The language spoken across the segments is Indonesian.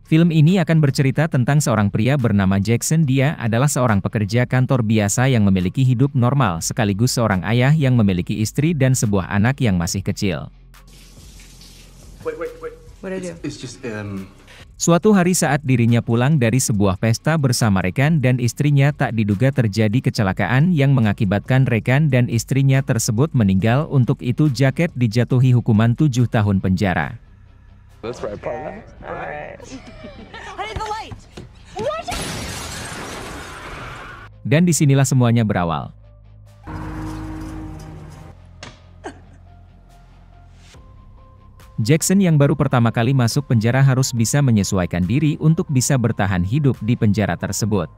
Film ini akan bercerita tentang seorang pria bernama Jackson. Dia adalah seorang pekerja kantor biasa yang memiliki hidup normal sekaligus seorang ayah yang memiliki istri dan sebuah anak yang masih kecil. Suatu hari saat dirinya pulang dari sebuah pesta bersama rekan dan istrinya, tak diduga terjadi kecelakaan yang mengakibatkan rekan dan istrinya tersebut meninggal. Untuk itu Jacket dijatuhi hukuman 7 tahun penjara. Dan disinilah semuanya berawal. Jackson yang baru pertama kali masuk penjara harus bisa menyesuaikan diri untuk bisa bertahan hidup di penjara tersebut.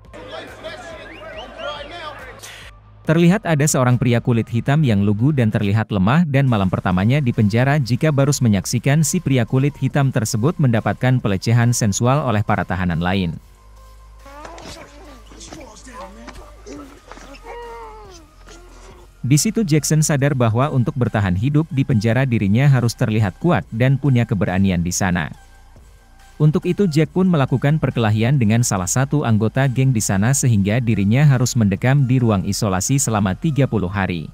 Terlihat ada seorang pria kulit hitam yang lugu dan terlihat lemah, dan malam pertamanya di penjara jika baru menyaksikan si pria kulit hitam tersebut mendapatkan pelecehan sensual oleh para tahanan lain. Di situ Jackson sadar bahwa untuk bertahan hidup di penjara dirinya harus terlihat kuat dan punya keberanian di sana. Untuk itu Jack pun melakukan perkelahian dengan salah satu anggota geng di sana sehingga dirinya harus mendekam di ruang isolasi selama 30 hari.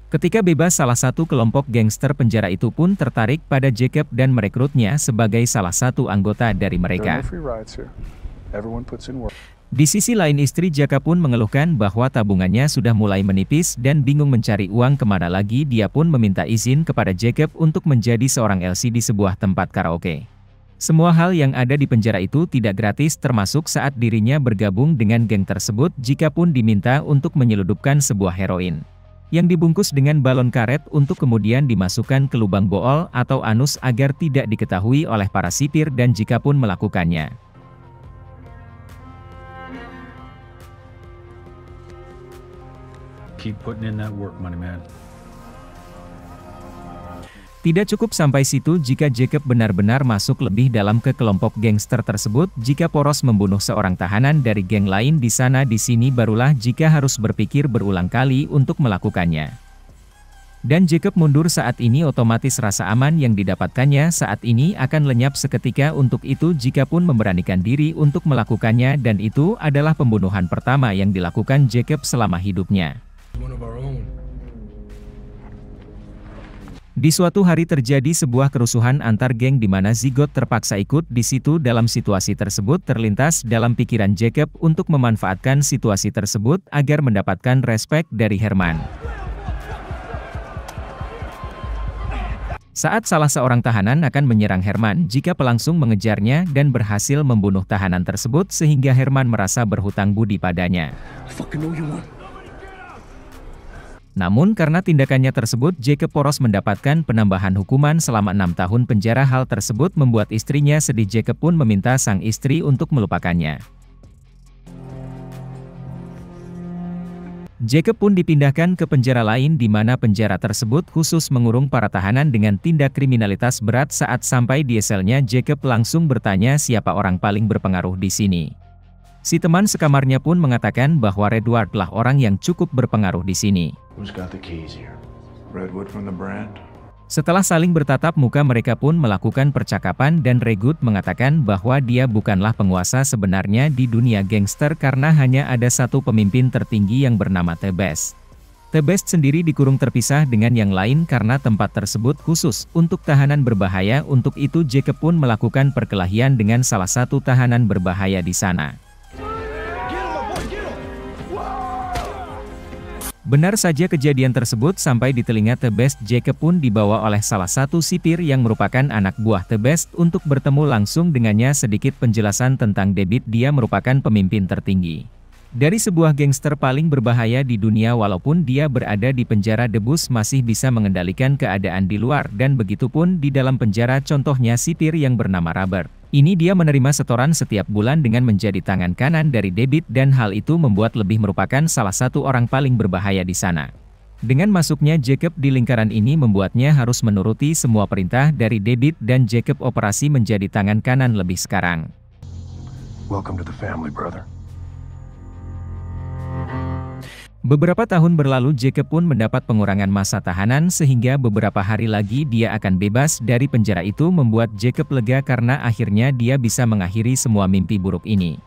Ketika bebas, salah satu kelompok gangster penjara itu pun tertarik pada Jacob dan merekrutnya sebagai salah satu anggota dari mereka. Di sisi lain istri Jacob pun mengeluhkan bahwa tabungannya sudah mulai menipis dan bingung mencari uang kemana lagi. Dia pun meminta izin kepada Jacob untuk menjadi seorang LC di sebuah tempat karaoke. Semua hal yang ada di penjara itu tidak gratis, termasuk saat dirinya bergabung dengan geng tersebut. Jika pun diminta untuk menyeludupkan sebuah heroin yang dibungkus dengan balon karet untuk kemudian dimasukkan ke lubang bool atau anus agar tidak diketahui oleh para sipir, dan jika pun melakukannya, keep putting in that work, money man. Tidak cukup sampai situ, jika Jacob benar-benar masuk lebih dalam ke kelompok gangster tersebut, jika poros membunuh seorang tahanan dari geng lain di sana, di sini barulah jika harus berpikir berulang kali untuk melakukannya. Dan Jacob mundur saat ini, otomatis rasa aman yang didapatkannya saat ini akan lenyap seketika. Untuk itu jika pun memberanikan diri untuk melakukannya, dan itu adalah pembunuhan pertama yang dilakukan Jacob selama hidupnya. Di suatu hari terjadi sebuah kerusuhan antar geng di mana Zigot terpaksa ikut di situ. Dalam situasi tersebut terlintas dalam pikiran Jacob untuk memanfaatkan situasi tersebut agar mendapatkan respect dari Herman. Saat salah seorang tahanan akan menyerang Herman, jika pelangsung mengejarnya dan berhasil membunuh tahanan tersebut sehingga Herman merasa berhutang budi padanya. Namun karena tindakannya tersebut, Jacob poros mendapatkan penambahan hukuman selama 6 tahun penjara. Hal tersebut membuat istrinya sedih. Jacob pun meminta sang istri untuk melupakannya. Jacob pun dipindahkan ke penjara lain di mana penjara tersebut khusus mengurung para tahanan dengan tindak kriminalitas berat. Saat sampai di selnya, Jacob langsung bertanya siapa orang paling berpengaruh di sini. Si teman sekamarnya pun mengatakan bahwa Redwood lah orang yang cukup berpengaruh di sini. Setelah saling bertatap muka, mereka pun melakukan percakapan dan Redwood mengatakan bahwa dia bukanlah penguasa sebenarnya di dunia gangster karena hanya ada satu pemimpin tertinggi yang bernama The Best. The Best sendiri dikurung terpisah dengan yang lain karena tempat tersebut khusus untuk tahanan berbahaya. Untuk itu Jacob pun melakukan perkelahian dengan salah satu tahanan berbahaya di sana. Benar saja kejadian tersebut sampai di telinga The Best. Jacob pun dibawa oleh salah satu sipir yang merupakan anak buah The Best untuk bertemu langsung dengannya. Sedikit penjelasan tentang David, dia merupakan pemimpin tertinggi dari sebuah gangster paling berbahaya di dunia. Walaupun dia berada di penjara, The Boss masih bisa mengendalikan keadaan di luar dan begitupun di dalam penjara. Contohnya sipir yang bernama Robert. Ini dia menerima setoran setiap bulan dengan menjadi tangan kanan dari David, dan hal itu membuat lebih merupakan salah satu orang paling berbahaya di sana. Dengan masuknya Jacob di lingkaran ini membuatnya harus menuruti semua perintah dari David, dan Jacob operasi menjadi tangan kanan lebih sekarang. Welcome to the family, brother. Beberapa tahun berlalu Jacob pun mendapat pengurangan masa tahanan sehingga beberapa hari lagi dia akan bebas dari penjara. Itu membuat Jacob lega karena akhirnya dia bisa mengakhiri semua mimpi buruk ini.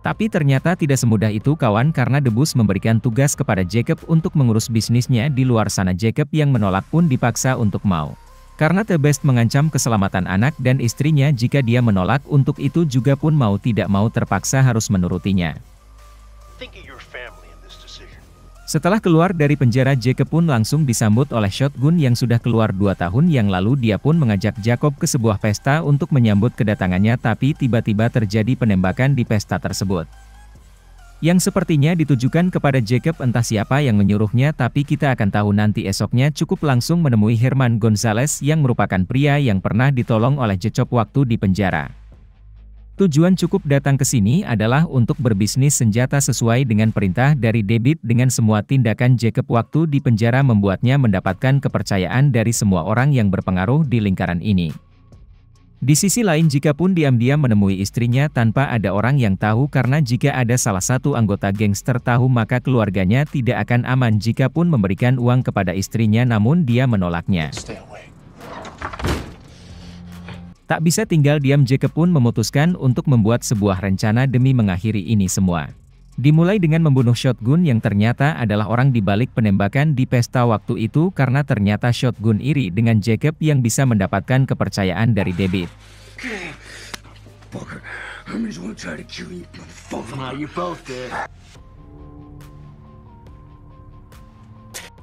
Tapi ternyata tidak semudah itu kawan, karena The Boss memberikan tugas kepada Jacob untuk mengurus bisnisnya di luar sana. Jacob yang menolak pun dipaksa untuk mau. Karena The Beast mengancam keselamatan anak dan istrinya jika dia menolak, untuk itu juga pun mau tidak mau terpaksa harus menurutinya. Setelah keluar dari penjara, Jacob pun langsung disambut oleh Shotgun yang sudah keluar 2 tahun yang lalu. Dia pun mengajak Jacob ke sebuah pesta untuk menyambut kedatangannya, tapi tiba-tiba terjadi penembakan di pesta tersebut. Yang sepertinya ditujukan kepada Jacob, entah siapa yang menyuruhnya, tapi kita akan tahu nanti esoknya. Cukup langsung menemui Herman Gonzalez yang merupakan pria yang pernah ditolong oleh Jacob waktu di penjara. Tujuan Cukup datang ke sini adalah untuk berbisnis senjata sesuai dengan perintah dari David. Dengan semua tindakan Jacob waktu di penjara membuatnya mendapatkan kepercayaan dari semua orang yang berpengaruh di lingkaran ini. Di sisi lain, jika pun diam-diam menemui istrinya tanpa ada orang yang tahu, karena jika ada salah satu anggota gangster tahu maka keluarganya tidak akan aman. Jika pun memberikan uang kepada istrinya namun dia menolaknya. Tak bisa tinggal diam, Jacob pun memutuskan untuk membuat sebuah rencana demi mengakhiri ini semua. Dimulai dengan membunuh Shotgun yang ternyata adalah orang di balik penembakan di pesta waktu itu, karena ternyata Shotgun iri dengan Jacob yang bisa mendapatkan kepercayaan dari David.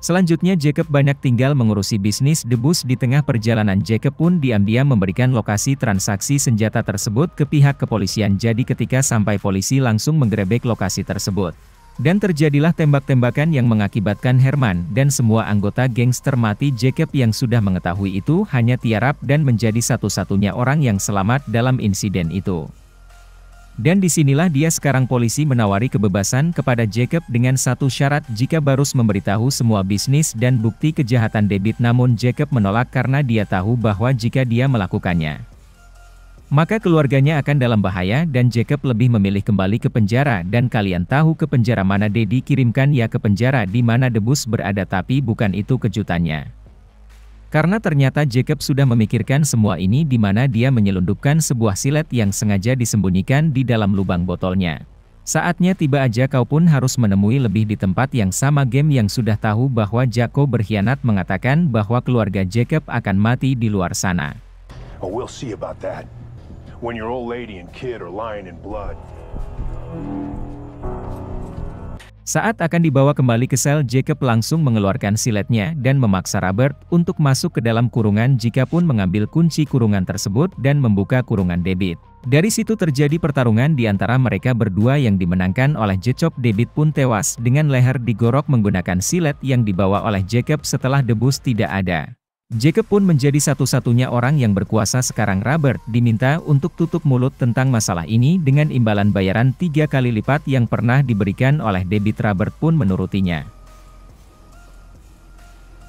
Selanjutnya Jacob banyak tinggal mengurusi bisnis The Boss. Di tengah perjalanan Jacob pun diam-diam memberikan lokasi transaksi senjata tersebut ke pihak kepolisian. Jadi ketika sampai, polisi langsung menggerebek lokasi tersebut. Dan terjadilah tembak-tembakan yang mengakibatkan Herman dan semua anggota gangster mati. Jacob yang sudah mengetahui itu hanya tiarap dan menjadi satu-satunya orang yang selamat dalam insiden itu. Dan disinilah dia sekarang polisi menawari kebebasan kepada Jacob dengan satu syarat, jika Barus memberitahu semua bisnis dan bukti kejahatan David. Namun Jacob menolak karena dia tahu bahwa jika dia melakukannya, maka keluarganya akan dalam bahaya, dan Jacob lebih memilih kembali ke penjara. Dan kalian tahu ke penjara mana? Daddy kirimkan ya ke penjara di mana The Boss berada. Tapi bukan itu kejutannya. Karena ternyata Jacob sudah memikirkan semua ini, di mana dia menyelundupkan sebuah silet yang sengaja disembunyikan di dalam lubang botolnya. Saatnya tiba aja kau pun harus menemui lebih di tempat yang sama. Game yang sudah tahu bahwa Jaco berkhianat mengatakan bahwa keluarga Jacob akan mati di luar sana. Oh, we'll see about that. When your old lady and kid are lying in blood. Saat akan dibawa kembali ke sel, Jacob langsung mengeluarkan siletnya dan memaksa Robert untuk masuk ke dalam kurungan. Jika pun mengambil kunci kurungan tersebut dan membuka kurungan David. Dari situ terjadi pertarungan di antara mereka berdua yang dimenangkan oleh Jacob. David pun tewas dengan leher digorok menggunakan silet yang dibawa oleh Jacob setelah The Boss tidak ada. Jacob pun menjadi satu-satunya orang yang berkuasa sekarang. Robert diminta untuk tutup mulut tentang masalah ini dengan imbalan bayaran 3 kali lipat yang pernah diberikan oleh David. Robert pun menurutinya.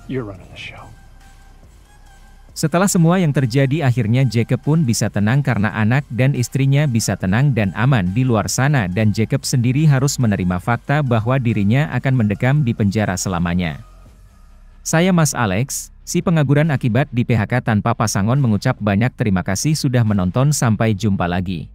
You're running the show. Setelah semua yang terjadi, akhirnya Jacob pun bisa tenang karena anak dan istrinya bisa tenang dan aman di luar sana, dan Jacob sendiri harus menerima fakta bahwa dirinya akan mendekam di penjara selamanya. Saya Mas Alex, si pengangguran akibat di PHK tanpa pasangan, mengucap banyak terima kasih sudah menonton. Sampai jumpa lagi.